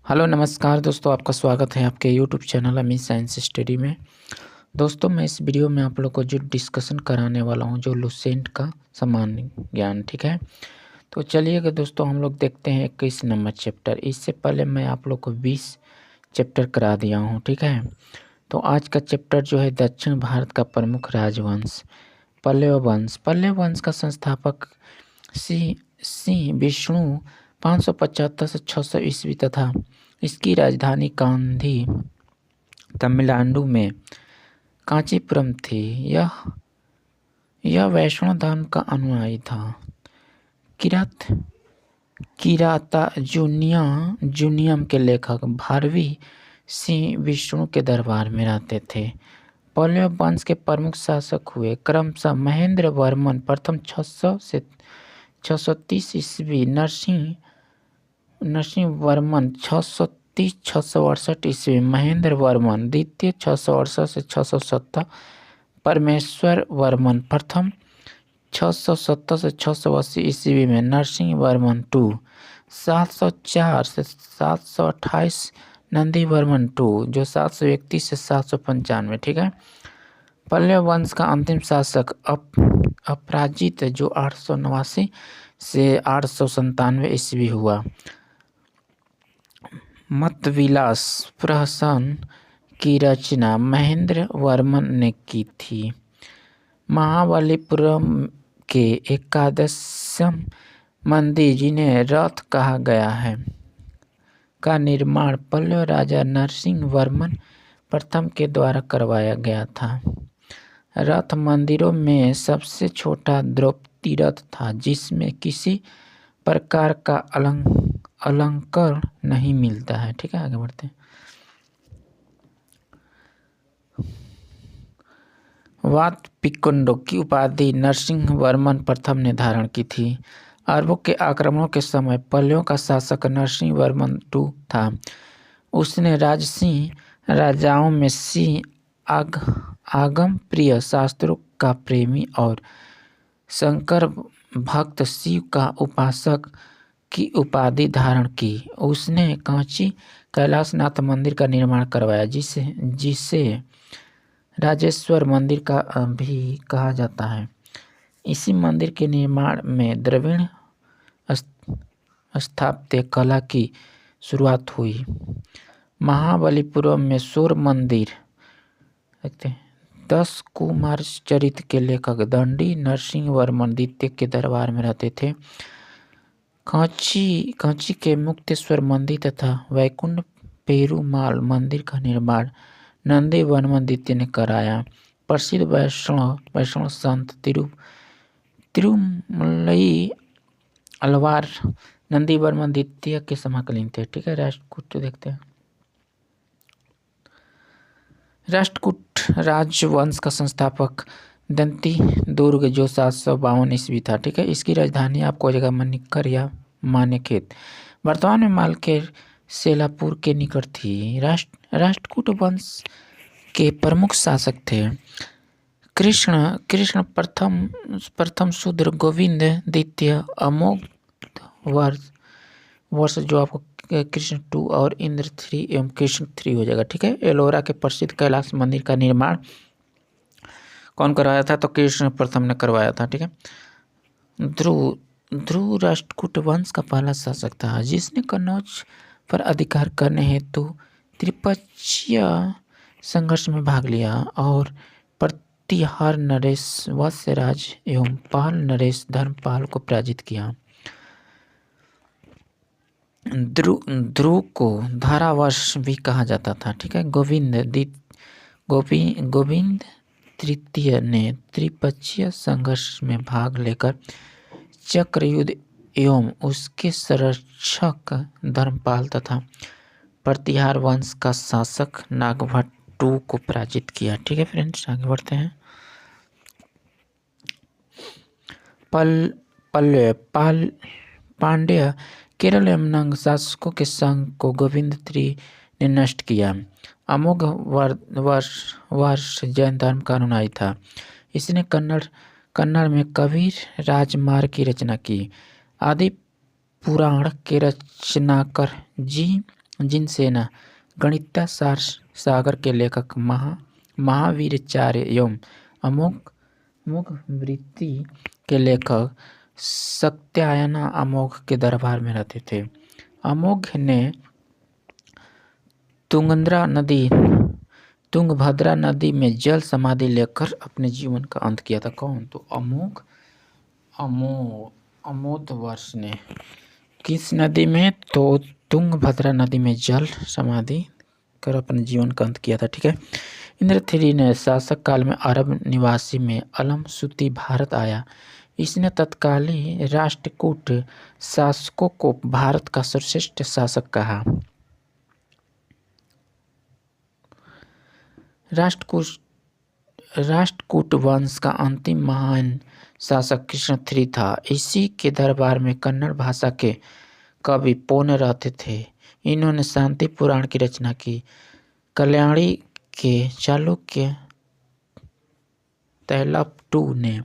Hello नमस्कार दोस्तों, आपका स्वागत है आपके यूट्यूब चैनल अमी साइंस स्टडी में। दोस्तों, मैं इस वीडियो में आप लोग को जो डिस्कशन कराने वाला हूं, जो लुसेंट का सामान्य ज्ञान, ठीक है। तो चलिएगा दोस्तों, हम लोग देखते हैं 21 नंबर चैप्टर। इससे पहले मैं आप लोग को 20 चैप्टर करा दिया हूँ, ठीक है। तो आज का चैप्टर जो है दक्षिण भारत का प्रमुख राजवंश पल्लव वंश। पल्लव वंश का संस्थापक सी विष्णु 575 से 600 ईस्वी तथा इसकी राजधानी कांधी तमिलनाडु में कांचीपुरम थी। यह वैष्णव धर्म का अनुयायी था। किराता जूनियम के लेखक भारवी सिंह विष्णु के दरबार में रहते थे। पल्लव वंश के प्रमुख शासक हुए क्रमशः महेंद्र वर्मन प्रथम 600 से 630 ईस्वी, नरसिंह वर्मन 630-668 ईस्वी, महेंद्र वर्मन द्वितीय 668 से 670, परमेश्वर वर्मन प्रथम 670 से 680 ईस्वी में, नरसिंह वर्मन टू 704 से 728, नंदी वर्मन टू जो 731 से 795, ठीक है। पल्लव वंश का अंतिम शासक अपराजित जो 889 से 897 ईस्वी हुआ। मतविलास प्रहसन की रचना महेंद्र वर्मन ने की थी। महाबलीपुरम के एकादशम मंदिर, जिन्हें रथ कहा गया है, का निर्माण पल्लव राजा नरसिंह वर्मन प्रथम के द्वारा करवाया गया था। रथ मंदिरों में सबसे छोटा द्रौपदी रथ था, जिसमें किसी प्रकार का अलंकार नहीं मिलता है, ठीक है। आगे बढ़ते हैं। वातपिंडों की उपाधि नरसिंह वर्मन प्रथम ने धारण की थी। अरबों के आक्रमणों के समय पल्लवों का शासक नरसिंह वर्मन टू था। उसने राजसिंह राजाओं में सिंह आगम प्रिय, शास्त्रों का प्रेमी और शंकर भक्त, शिव का उपासक की उपाधि धारण की। उसने कांची कैलाशनाथ मंदिर का निर्माण करवाया, जिसे राजेश्वर मंदिर का भी कहा जाता है। इसी मंदिर के निर्माण में द्रविड़ स्थापत्य कला की शुरुआत हुई। महाबलीपुरम में सूर्य मंदिर, देखते हैं। 10 कुमार चरित्र के लेखक दंडी नरसिंह वर्मन द्वितीय के दरबार में रहते थे। कांची के मुक्तेश्वर मंदिर तथा वैकुंठ पेरुमाल मंदिर का निर्माण नंदी वर्मन द्वितीय ने कराया। प्रसिद्ध वैष्णव संत तिरुमलई अलवार नंदी वर्मन द्वितीय के समकालीन थे, ठीक है। राष्ट्रकूट देखते हैं। राष्ट्रकूट राजवंश का संस्थापक दंती दुर्ग जो 752 ईस्वी था, ठीक है। इसकी राजधानी आपको जगह मनिकर या मानेखेत वर्तमान में मालकेर सेलापुर के निकट थी। राष्ट्रकूट वंश के प्रमुख शासक थे कृष्ण प्रथम शूद्र, गोविंद द्वितीय, अमोघ वर्ष जो आपको कृष्ण 2 और इंद्र 3 एवं कृष्ण 3 हो जाएगा, ठीक है। एलोरा के प्रसिद्ध कैलाश मंदिर का निर्माण कौन करवाया था? तो कृष्ण प्रथम ने करवाया था, ठीक है। ध्रुव राष्ट्रकूट वंश का पहला शासक था, जिसने कन्नौज पर अधिकार करने हेतु त्रिपक्षीय संघर्ष में भाग लिया और प्रतिहार नरेश वत्सराज एवं पाल नरेश धर्मपाल को पराजित किया। ध्रुव को धारावर्ष भी कहा जाता था, ठीक है। गोविंद तृतीय ने त्रिपक्षीय संघर्ष में भाग लेकर चक्रयुद्ध एवं उसके संरक्षक धर्मपाल तथा प्रतिहार वंश का शासक नागभट्ट टू को पराजित किया, ठीक है फ्रेंड्स। आगे बढ़ते हैं। पांड्य केरल एवं नंग शासकों के संघ को गोविंद III ने नष्ट किया। अमोघ वर्ष जैन धर्म का अनुयायी था। इसने कन्नड़ में कबीर राजमार्ग की रचना की। आदि पुराण के रचनाकर जी जिनसेना, गणिता सागर के लेखक महावीराचार्य एवं अमोघ वृत्ति के लेखक सत्यायना अमोघ के दरबार में रहते थे। अमोघ ने तुंगभद्रा नदी में जल समाधि लेकर अपने जीवन का अंत किया था। कौन? तो अमोघवर्ष ने किस नदी में? तो तुंगभद्रा नदी में जल समाधि कर अपने जीवन का अंत किया था। ठीक है। इंद्र III ने शासक काल में अरब निवासी में अलमसूती भारत आया। इसने तत्कालीन राष्ट्रकूट शासकों को भारत का सर्वश्रेष्ठ शासक कहा। राष्ट्रकूट वंश का अंतिम महान शासक कृष्ण III था। इसी के दरबार में कन्नड़ भाषा के कवि पौन रहते थे। इन्होंने शांति पुराण की रचना की। कल्याणी के चालुक्य तैलप ने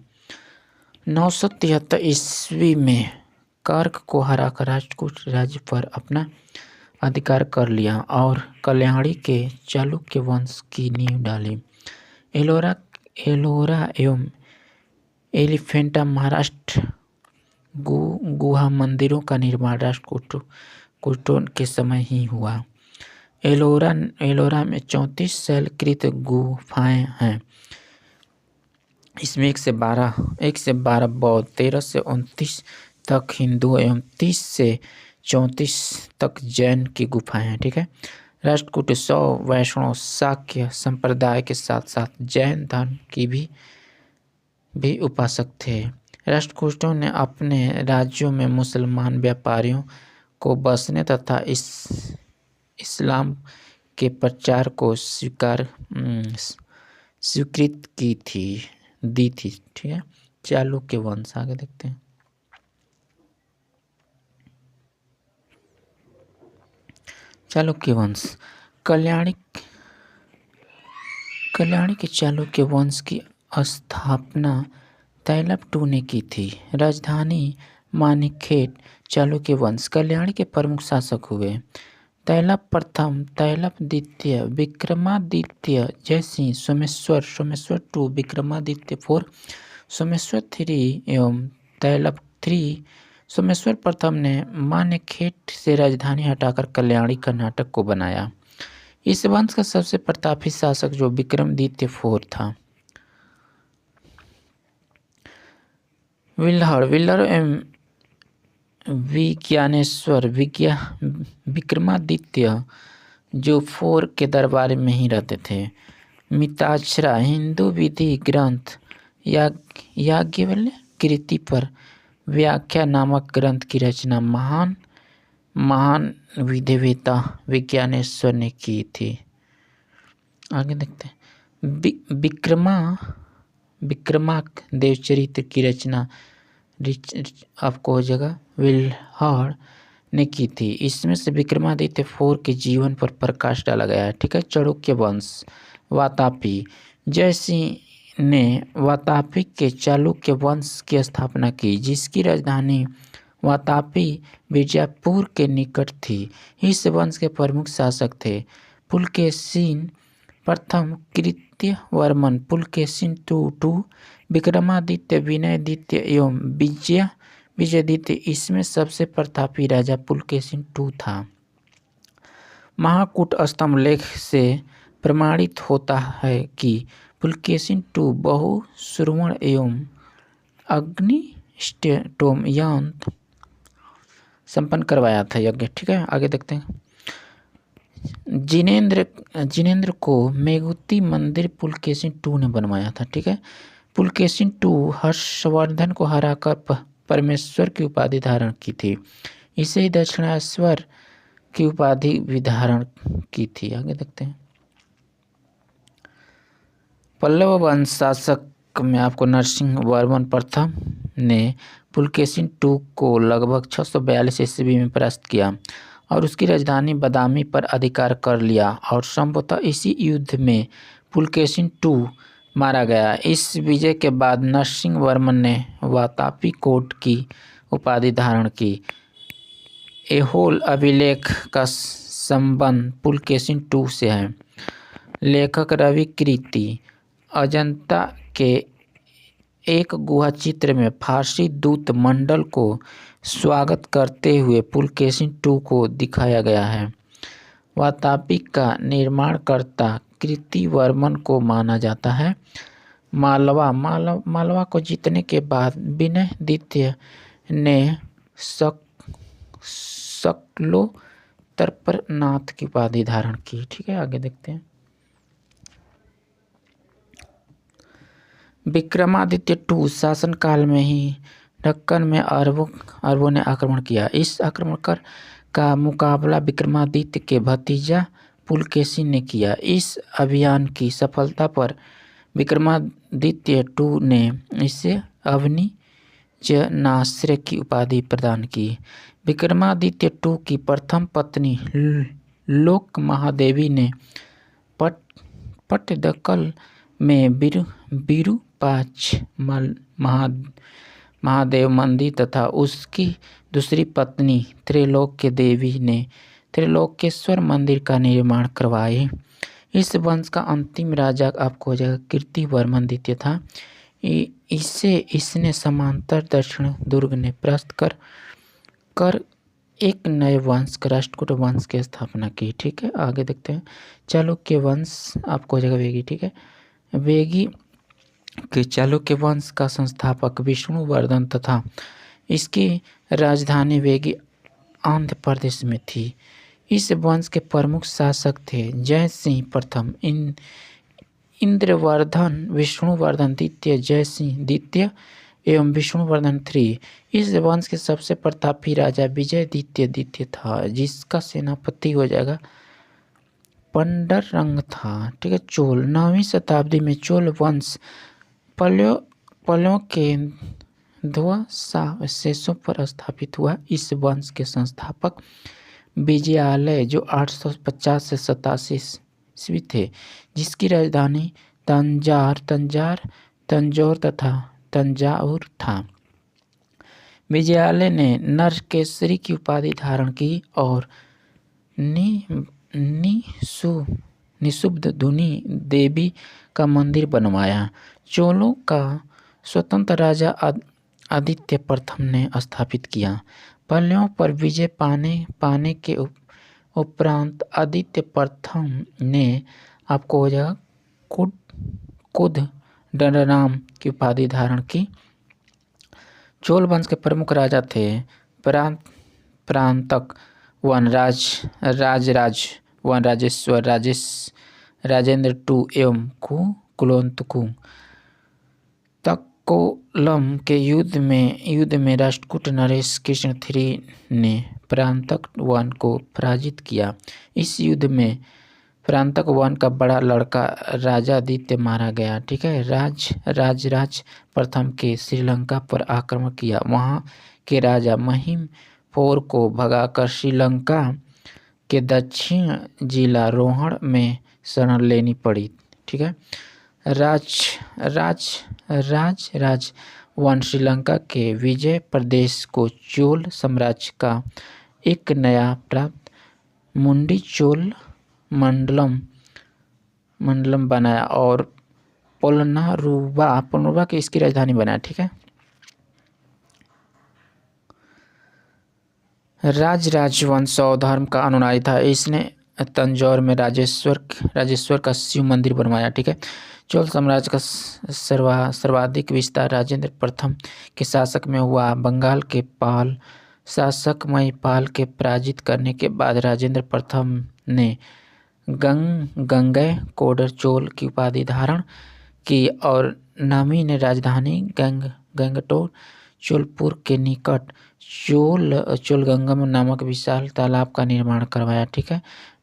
973 ईस्वी में कर्क को हराकर राष्ट्रकूट राज्य पर अपना अधिकार कर लिया और कल्याणी के चालुक्य वंश की नींव डाली। एलोरा एवं एलिफेंटा महाराष्ट्र गुहा मंदिरों का निर्माण राष्ट्रकूटों के समय ही हुआ। एलोरा में 34 शैलकृत गुफाएं हैं। इसमें 1 से 12 बौद्ध, 13 से 29 तक हिंदू एवं 30 से 34 तक जैन की गुफाएं हैं। ठीक है। राष्ट्रकूट शैव वैष्णव शाक्य संप्रदाय के साथ साथ जैन धर्म की भी उपासक थे। राष्ट्रकूटों ने अपने राज्यों में मुसलमान व्यापारियों को बसने तथा इस्लाम के प्रचार को स्वीकृत दी थी। ठीक है। चालुक्य वंश आगे देखते हैं। चालुक्य वंश कल्याणी के चालुक्य वंश की स्थापना तैलप II ने की थी। राजधानी मानिकखेड़। चालुक्य वंश कल्याणी के प्रमुख शासक हुए। तैलप प्रथम, तैलप द्वितीय, Vikramaditya Jaisingh, Someshwar II, Vikramaditya IV, Someshwar III एवं तैलप III। सोमेश्वर प्रथम ने मानेखेड़ से राजधानी हटाकर कल्याणी कर्नाटक को बनाया। इस वंश का सबसे प्रतापी शासक जो विक्रमादित्य IV था। विल्हड़ एवं विज्ञानेश्वर विक्रमादित्य जो IV के दरबार में ही रहते थे। मिताक्षरा हिंदू विधि ग्रंथ याज्ञवल्क्य कृति पर व्याख्या नामक ग्रंथ की रचना महान विधिवेत्ता विज्ञानेश्वर ने की थी। आगे देखते हैं। विक्रमाक देवचरित्र की रचना आपको हो जाएगा विल्हड़ ने की थी। इसमें से विक्रमादित्य IV के जीवन पर प्रकाश डाला गया है। ठीक है। चालुक्य वंश वातापी जयसिंह ने वातापी के चालुक्य वंश की स्थापना की, जिसकी राजधानी वातापी बीजापुर के निकट थी। इस वंश के प्रमुख शासक थे पुलकेशिन प्रथम, कृत्यवर्मन, पुलकेशिन II, विक्रमादित्य, विनयादित्य एवं विजयादित्य। इसमें सबसे प्रतापी राजा पुलकेशिन II था। महाकूट स्तंभ लेख से प्रमाणित होता है कि पुलकेशिन II बहुश्रवण एवं अग्निष्टोम यज्ञ संपन्न करवाया था यज्ञ। ठीक है। आगे देखते हैं। जिनेंद्र को मेघुती मंदिर पुलकेशिन II ने बनवाया था। ठीक है। पुलकेशिन II हर्षवर्धन को हराकर परमेश्वर की उपाधि धारण की थी। इसे ही दक्षिणेश्वर की उपाधि भी धारण की थी। आगे देखते हैं। पल्लव वंश शासक में आपको नरसिंह वर्मन प्रथम ने पुलकेशिन II को लगभग 642 ईस्वी में परास्त किया और उसकी राजधानी बादामी पर अधिकार कर लिया और संभवतः इसी युद्ध में पुलकेशिन II मारा गया। इस विजय के बाद नरसिंह वर्मन ने वातापी कोट की उपाधि धारण की। ऐहोल अभिलेख का संबंध पुलकेशिन II से है। लेखक रवि कीर्ति। अजंता के एक गुहा चित्र में फारसी दूत मंडल को स्वागत करते हुए पुलकेशिन II को दिखाया गया है। वातापी का निर्माणकर्ता कीर्तिवर्मन को माना जाता है। मालवा को जीतने के बाद विनयदित्य ने शकलोत्तरनाथ की उपाधि धारण की। ठीक है, आगे देखते हैं। विक्रमादित्य II शासनकाल में ही दक्कन में अरबों ने आक्रमण किया। इस आक्रमण का मुकाबला विक्रमादित्य के भतीजा पुलकेशिन ने किया। इस अभियान की सफलता पर विक्रमादित्य II ने इसे अवनिजनाश्रय की उपाधि प्रदान की। विक्रमादित्य II की प्रथम पत्नी लोक महादेवी ने पट्टदकल में विरूपाक्ष महादेव मंदिर तथा उसकी दूसरी पत्नी त्रैलोक्य देवी ने त्रिलोकेश्वर मंदिर का निर्माण करवाए। इस वंश का अंतिम राजा आपको हो जाएगा कीर्तिवर्मन द्वितीय था। इसने समांतर दक्षिण दुर्ग ने परास्त कर एक नए वंश राष्ट्रकूट वंश की स्थापना की। ठीक है, आगे देखते हैं। चालुक्य वंश आपको हो जाएगा वेगी। ठीक है, वेगी के चालुक्य वंश का संस्थापक विष्णुवर्धन तथा इसकी राजधानी वेगी आंध्र प्रदेश में थी। इस वंश के प्रमुख शासक थे जयसिंह प्रथम, इंद्रवर्धन, विष्णुवर्धन द्वितीय, जयसिंह द्वितीय एवं विष्णुवर्धन III। इस वंश के सबसे प्रतापी राजा विजयदित्य था, जिसका सेनापति हो जाएगा पंडरंग था। ठीक है, चोल 9वीं शताब्दी में चोल वंश पल्लवों के ध्वंसावशेषों पर स्थापित हुआ। इस वंश के संस्थापक विजयालय जो 850 से 87 ईस्वी थे, जिसकी राजधानी तंजौर तथा तंजावुर था। विजयालय ने नरकेसरी की उपाधि धारण की और निशुम्भधुनी देवी का मंदिर बनवाया। चोलों का स्वतंत्र राजा आदित्य प्रथम ने स्थापित किया। पल्लवों पर विजय पाने के उपरांत आदित्य प्रथम ने आपको हो जाएगा कुदंडराम की उपाधि धारण की। चोल वंश के प्रमुख राजा थे परांतक राजेश्वर राजेंद्र II एवं कुलोत्तुंग। तक्कोलम के युद्ध में राष्ट्रकूट नरेश कृष्ण III ने परांतक वन को पराजित किया। इस युद्ध में परांतक वन का बड़ा लड़का राजादित्य मारा गया। ठीक है, राज प्रथम के श्रीलंका पर आक्रमण किया। वहां के राजा महिमपोर को भगाकर श्रीलंका के दक्षिण जिला रोहण में शरण लेनी पड़ी। ठीक है, राज वन श्रीलंका के विजय प्रदेश को चोल साम्राज्य का एक नया प्राप्त मुंडी चोल मंडलम बनाया और पोलनारुवा की इसकी राजधानी बनाया। ठीक है, राजवंश सौ धर्म का अनुयायी था। इसने तंजौर में राजेश्वर का शिव मंदिर बनवाया। ठीक है, चोल साम्राज्य का सर्वाधिक विस्तार राजेंद्र प्रथम के शासक में हुआ। बंगाल के पाल शासक महिपाल के पराजित करने के बाद राजेंद्र प्रथम ने गंगैकोंडा चोल की उपाधि धारण की और नमी ने राजधानी गंगटोर चोलपुर के निकट चोलगंगम नामक विशाल तालाब का निर्माण करवाया। ठीक है,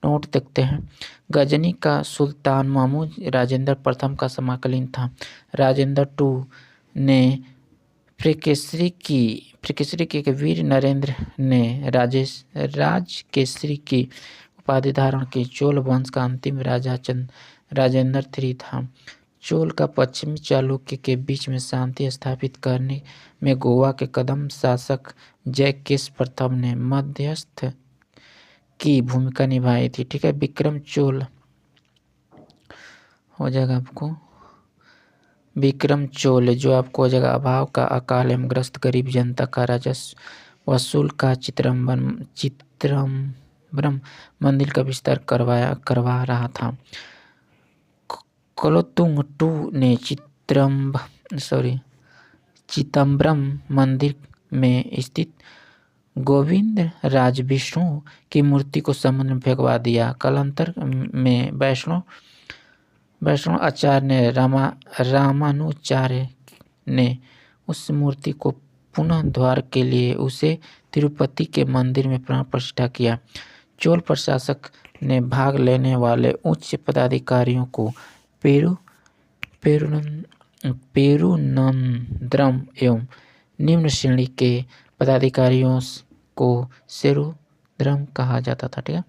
नोट देखते हैं। गजनी का सुल्तान महमूद राजेंद्र प्रथम का समकालीन था। राजेंद्र II ने फ्रीकेसरी की वीर नरेंद्र ने राजकेसरी की उपाधि धारण की। चोल वंश का अंतिम राजा राजेंद्र III था। चोल का पश्चिमी चालुक्य के बीच में शांति स्थापित करने में गोवा के कदम शासक जयकेश प्रथम ने मध्यस्थ की भूमिका निभाई थी, ठीक है। विक्रम चोल हो जाएगा आपको विक्रम चोल, जो आपको हो जाएगा अभाव का, अकाल एवं ग्रस्त गरीब जनता का राजस्व वसूल का चिदम्बरम मंदिर का विस्तार करवा रहा था। कुलोत्तुंग टू ने चिदम्बरम मंदिर में स्थित गोविंद राज विष्णु की मूर्ति को समुद्र में फेंकवा दिया। कालांतर में वैष्णव आचार्य ने रामानुचार्य ने उस मूर्ति को पुनः द्वार के लिए उसे तिरुपति के मंदिर में प्राण प्रतिष्ठा किया। चोल प्रशासक ने भाग लेने वाले उच्च पदाधिकारियों को पेरुनंद्रम एवं निम्न श्रेणी के पदाधिकारियों को सेरुद्रम कहा जाता था, ठीक है।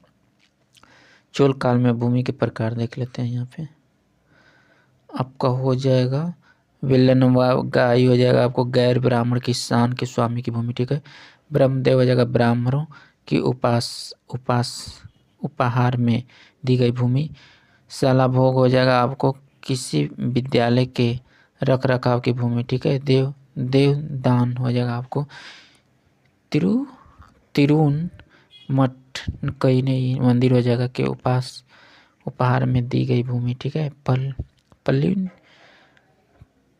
चोल काल में भूमि के प्रकार देख लेते हैं। यहाँ पे आपका हो जाएगा विल्लनवागाई हो जाएगा आपको गैर ब्राह्मण किसान के स्वामी की भूमि, ठीक है। ब्रह्मदेव हो जाएगा ब्राह्मणों की उपहार में दी गई भूमि। शाला भोग हो जाएगा आपको किसी विद्यालय के रख रखाव की भूमि, ठीक है। देवदान हो जाएगा आपको तिरुन मठ कई नहीं मंदिर हो जाएगा के उपहार में दी गई भूमि, ठीक है।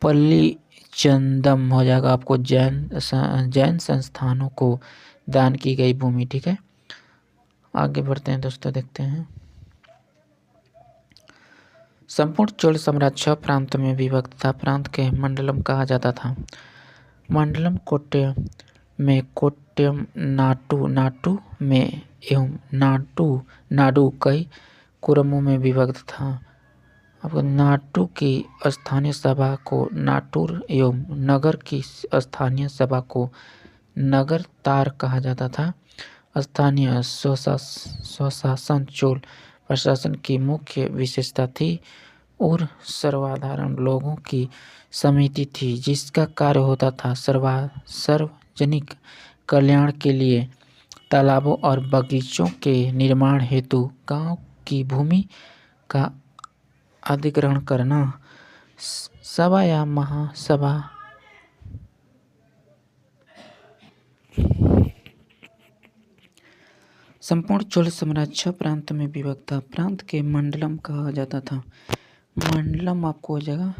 पल्ली चंदम हो जाएगा आपको जैन संस्थानों को दान की गई भूमि, ठीक है। आगे बढ़ते हैं दोस्तों, देखते हैं। संपूर्ण चोल साम्राज्य 6 प्रांत में विभक्त था। प्रांत के मंडलम कहा जाता था। मंडलम कोट्टयम में नाटू में एवं नाडु कई कुरमों में विभक्त था। आपको नाटू की स्थानीय सभा को नाटुर एवं नगर की स्थानीय सभा को नगर तार कहा जाता था। स्थानीय स्वशासन चोल प्रशासन की मुख्य विशेषता थी और सर्वसाधारण लोगों की समिति थी, जिसका कार्य होता था सार्वजनिक कल्याण के लिए तालाबों और बगीचों के निर्माण हेतु गांव की भूमि का अधिग्रहण करना। सभा या महासभा संपूर्ण चोल साम्राज्य 6 प्रांत में विभक्त था। प्रांत के मंडलम कहा जाता था। मंडलम आपको हो जाएगा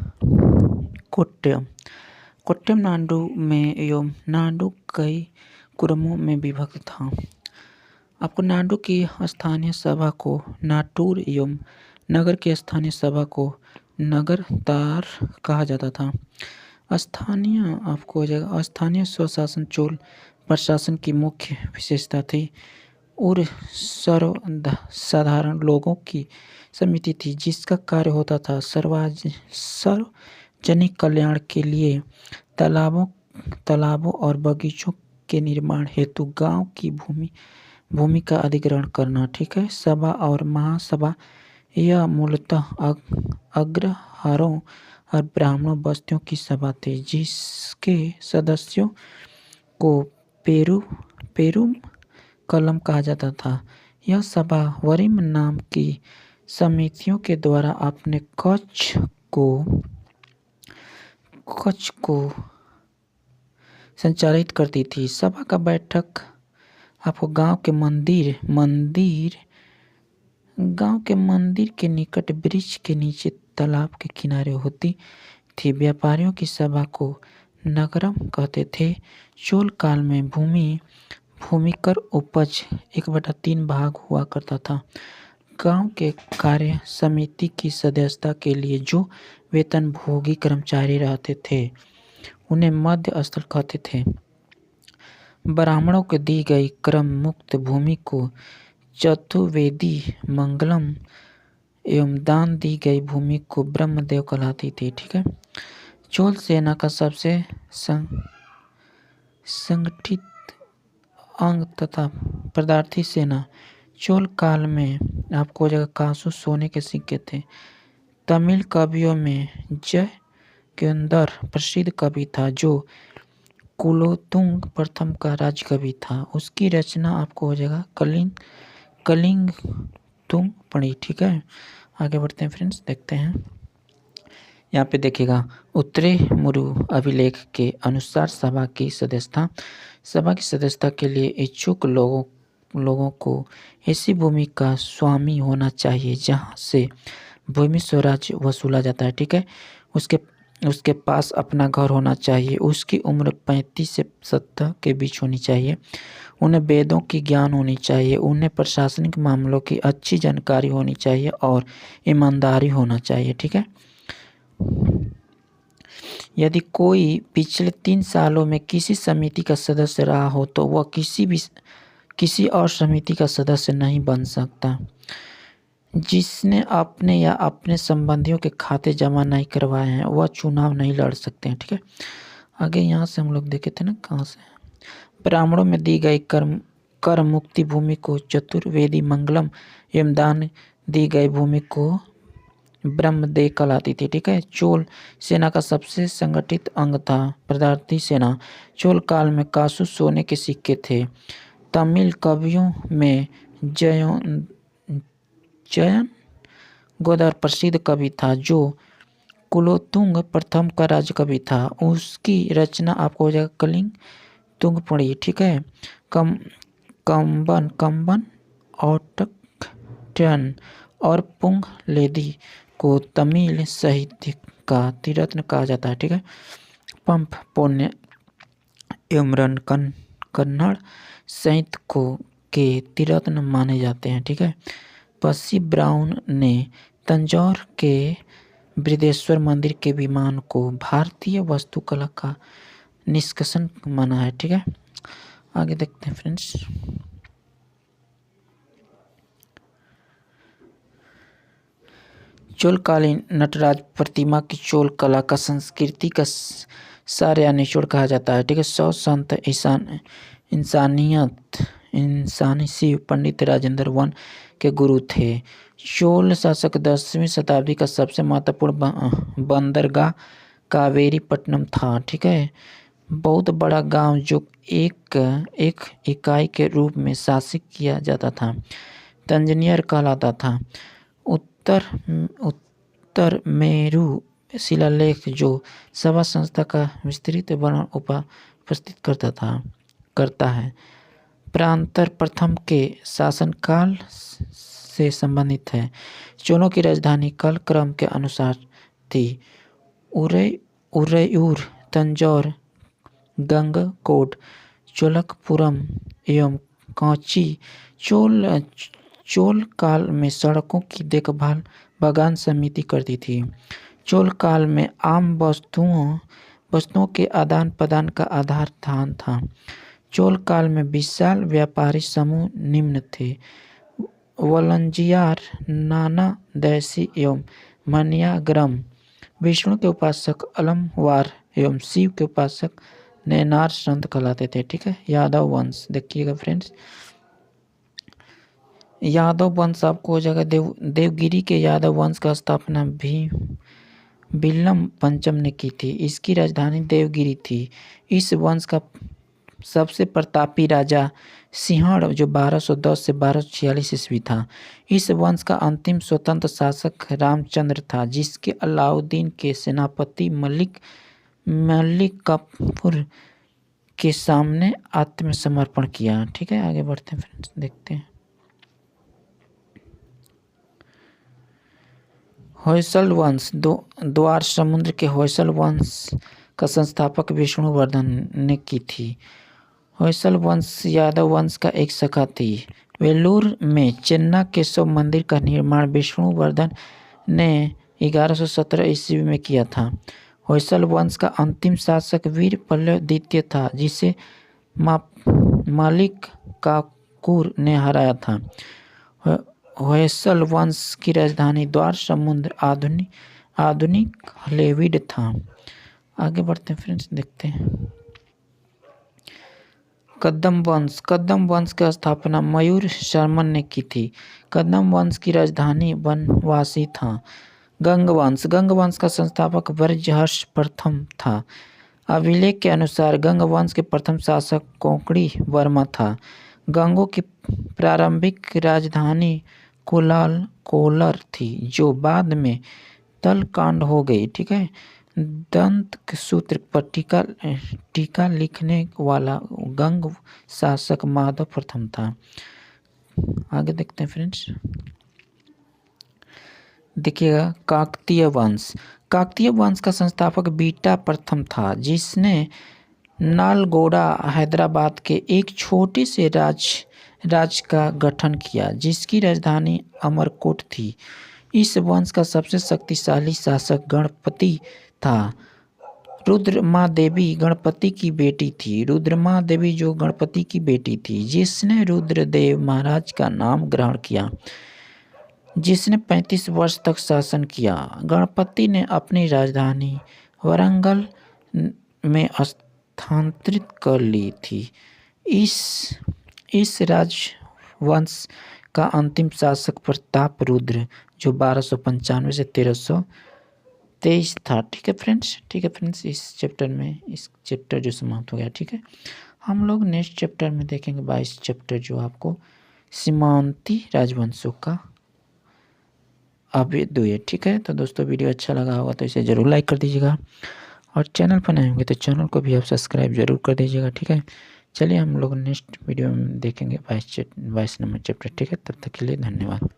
कोट्टयम नाडु में एवं नाडु कई कुरमों में विभक्त था। आपको नाडु की स्थानीय सभा को नाटुर एवं नगर की स्थानीय सभा को नगर तार कहा जाता था। स्थानीय आपको हो जाएगा स्थानीय स्वशासन चोल प्रशासन की मुख्य विशेषता थी और सर्वसाधारण लोगों की समिति थी, जिसका कार्य होता था सार्वजनिक कल्याण के लिए तालाबों और बगीचों के निर्माण हेतु गांव की भूमि का अधिग्रहण करना, ठीक है। सभा और महासभा यह मूलतः अग्रहारों और ब्राह्मणों बस्तियों की सभा थी, जिसके सदस्यों को पेरुम कलम कहा जाता था। यह सभा वरिम नाम की समितियों के द्वारा अपने कक्ष को संचालित करती थी। सभा का बैठक आपको गांव के मंदिर के निकट वृक्ष के नीचे तालाब के किनारे होती थी। व्यापारियों की सभा को नगरम कहते थे। चोल काल में भूमिकर उपज 1/3 भाग हुआ करता था। गांव के कार्य समिति की सदस्यता के लिए जो वेतनभोगी कर्मचारी रहते थे, उन्हें मध्य स्थल कहते थे। ब्राह्मणों को दी गई क्रम मुक्त भूमि को चतुर्वेदी मंगलम एवं दान दी गई भूमि को ब्रह्मदेव कहलाती थी, ठीक है। चोल सेना का सबसे संगठित अंग तथा पदार्थी सेना। चोल काल में आपको जगह कांसू सोने के सिक्के थे। तमिल कवियों में जय केंदर प्रसिद्ध कवि था, जो कुलोत्तुंग प्रथम का राजकवि था। उसकी रचना आपको हो जाएगा कलिंग तुंग पड़ी। ठीक है, आगे बढ़ते हैं फ्रेंड्स, देखते हैं। यहाँ पे देखिएगा, उत्तरी मुरु अभिलेख के अनुसार सभा की सदस्यता के लिए इच्छुक लोगों को ऐसी भूमि का स्वामी होना चाहिए जहाँ से भूमि स्वराज वसूला जाता है। ठीक है, उसके पास अपना घर होना चाहिए। उसकी उम्र 35 से 70 के बीच होनी चाहिए। उन्हें वेदों की ज्ञान होनी चाहिए। उन्हें प्रशासनिक मामलों की अच्छी जानकारी होनी चाहिए और ईमानदारी होना चाहिए। ठीक है, यदि कोई पिछले 3 सालों में किसी समिति का सदस्य रहा हो तो वह किसी और समिति का सदस्य नहीं बन सकता। जिसने अपने या अपने संबंधियों के खाते जमा नहीं करवाए हैं वह चुनाव नहीं लड़ सकते हैं। ठीक है, आगे यहाँ से हम लोग देखे थे ना, कहाँ से, ब्राह्मणों में दी गई कर मुक्ति भूमि को चतुर्वेदी मंगलम एवं दान दी गई भूमि को ब्रह्मदेव कहलाती थी। ठीक है, चोल सेना का सबसे संगठित अंग था पदार्थी सेना। चोल काल में कासु सोने के सिक्के थे। तमिल कवियों में जयन गोदर प्रसिद्ध कवि था जो कुलोत्तुंग प्रथम का राज कवि था। उसकी रचना आपको हो जाएगा कलिंग तुंग पड़ी। ठीक है, कंबन औटकटन और पुंग लेदी को तमिल साहित्य का त्रिरत्न कहा जाता है। ठीक है, पंप पुण्य एवं कन्नड़ साहित्य के त्रिरत्न माने जाते हैं। ठीक है, पसी ब्राउन ने तंजौर के बृहदेश्वर मंदिर के विमान को भारतीय वास्तुकला का निष्कर्षण माना है। ठीक है, आगे देखते हैं फ्रेंड्स। चोलकालीन नटराज प्रतिमा की चोल कला का संस्कृति का सारे निचोड़ कहा जाता है। ठीक है, 100 संत इंसानी शिव पंडित राजेंद्र वन के गुरु थे। चोल शासक 10वीं शताब्दी का सबसे महत्वपूर्ण बंदरगाह कावेरीपट्टनम था। ठीक है, बहुत बड़ा गांव जो एक इकाई के रूप में शासित किया जाता था, तंजनियर कहलाता था। उत्तर मेरू शिलालेख जो सभा संस्था का विस्तृत वर्णन उपस्थित करता है, प्रांतर प्रथम के शासनकाल से संबंधित है। चोलों की राजधानी काल क्रम के अनुसार थी उरैयूर, तंजौर, गंगकोट, चोलकपुरम एवं कांची। चोल काल में सड़कों की देखभाल बागान समिति करती थी। चोल काल में आम वस्तुओं के आदान प्रदान का आधार स्थान था। चोल काल में विशाल व्यापारी समूह निम्न थे: वलंजियार, नाना दैसी एवं मनियाग्रम। विष्णु के उपासक अलमवार एवं शिव के उपासक नैनार संत कहलाते थे। ठीक है, यादव वंश देखिएगा फ्रेंड्स, यादव वंश आपको हो जाएगा देवगिरी के यादव वंश का स्थापना भी बिल्लम पंचम ने की थी। इसकी राजधानी देवगिरी थी। इस वंश का सबसे प्रतापी राजा सिंहड़ जो 1210 से 1246 ईस्वी था। इस वंश का अंतिम स्वतंत्र शासक रामचंद्र था, जिसके अलाउद्दीन के सेनापति मलिक काफूर के सामने आत्मसमर्पण किया। ठीक है, आगे बढ़ते हैं फ्रेंड्स, देखते हैं। होयसल वंश द्वार समुद्र के होयसल वंश का संस्थापक विष्णुवर्धन ने की थी। होयसल वंश यादव वंश का एक शाखा थी। वेलूर में चेन्ना केशव मंदिर का निर्माण विष्णुवर्धन ने 1117 ईस्वी में किया था। होयसल वंश का अंतिम शासक वीर पल्लव द्वितीय था, जिसे मालिक काफूर ने हराया था। होयसल वंश की राजधानी द्वार समुद्र आधुनिक हलेविड था। आगे बढ़ते हैं फ्रेंड्स, देखते हैं। कदम वंश की स्थापना मयूर शर्मन ने की थी। कदम वंश की राजधानी बनवासी था। गंग वंश का संस्थापक ब्रजहर्ष प्रथम था। अभिलेख के अनुसार गंग वंश के प्रथम शासक कोंकणी वर्मा था। गंगों की प्रारंभिक राजधानी कोलार थी, जो बाद में तलकांड हो गई। ठीक है, दंत सूत्र पर टीका लिखने वाला गंग शासक माधव प्रथम था। आगे देखते हैं फ्रेंड्स, देखिएगा काकतीय वंश का संस्थापक बीटा प्रथम था, जिसने नालगोंडा हैदराबाद के एक छोटे से राज्य का गठन किया, जिसकी राजधानी अमरकोट थी। इस वंश का सबसे शक्तिशाली शासक गणपति था। रुद्रमा देवी गणपति की बेटी थी। रुद्रमा देवी जो गणपति की बेटी थी, जिसने रुद्रदेव महाराज का नाम ग्रहण किया, जिसने 35 वर्ष तक शासन किया। गणपति ने अपनी राजधानी वारंगल में स्थानांतरित कर ली थी। इस राजवंश का अंतिम शासक प्रतापरुद्र, जो 1295 से 1323 था। ठीक है फ्रेंड्स, इस चैप्टर जो समाप्त हो गया। ठीक है, हम लोग नेक्स्ट चैप्टर में देखेंगे 22 चैप्टर, जो आपको सीमांती राजवंशों का अवैध है। ठीक है, तो दोस्तों वीडियो अच्छा लगा होगा तो इसे ज़रूर लाइक कर दीजिएगा, और चैनल पर नए होंगे तो चैनल को भी आप सब्सक्राइब जरूर कर दीजिएगा। ठीक है, चलिए हम लोग नेक्स्ट वीडियो में देखेंगे 22 नंबर चैप्टर। ठीक है, तब तक के लिए धन्यवाद।